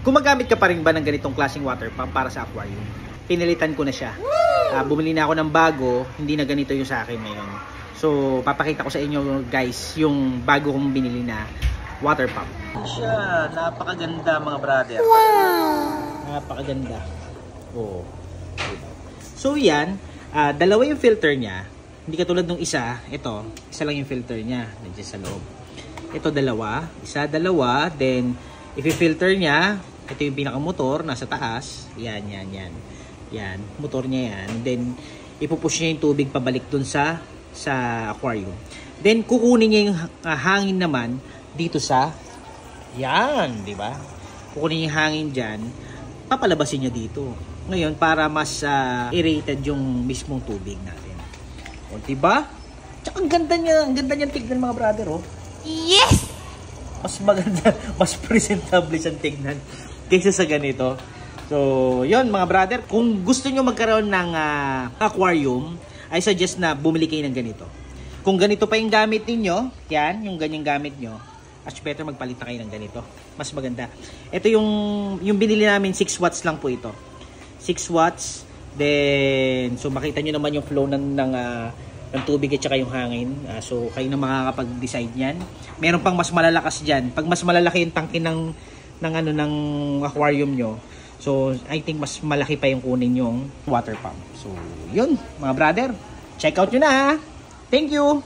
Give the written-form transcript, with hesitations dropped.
Gumagamit ka pa rin ba ng ganitong klaseng water pump para sa aquarium? Pinilitan ko na siya. Bumili na ako ng bago, hindi na ganito yung sa akin ngayon. So, papakita ko sa inyo guys yung bago kong binili na water pump. Siya, napakaganda mga brother. Wow! Napakaganda. Oh. So, yan. Dalawa yung filter niya. Hindi katulad nung isa. Ito, isa lang yung filter niya. Nandiyan sa loob. Ito dalawa. Isa, dalawa. Then, i-filter niya. Ito yung pinakamotor. Nasa taas. Yan. Yan. Motor niya yan. Then, ipupush niya yung tubig pabalik dun sa aquarium. Then, kukunin niya yung hangin naman dito sa yan. Diba? Kukunin yung hangin dyan. Papalabasin niya dito. Ngayon, para mas aerated yung mismong tubig natin. O, diba? Tsaka ang ganda niya tignan mga brother, oh. Yes! Mas maganda, mas presentable siyang tignan kaysa sa ganito. So, yun mga brother, kung gusto nyo magkaroon ng aquarium, I suggest na bumili kayo ng ganito. Kung ganito pa yung gamit ninyo, yan, yung ganyang gamit nyo, as better magpalit na kayo ng ganito. Mas maganda. Ito yung binili namin, 6 watts lang po ito. 6 watts. Then, so makita nyo naman yung flow ng tubig at saka yung hangin. So, kayo na makakapag-decide yan. Meron pang mas malalakas dyan. Pag mas malalaki yung tangke ng aquarium nyo, so, I think mas malaki pa yung kunin yung water pump. So, yun, mga brother. Check out nyo na, ha. Thank you!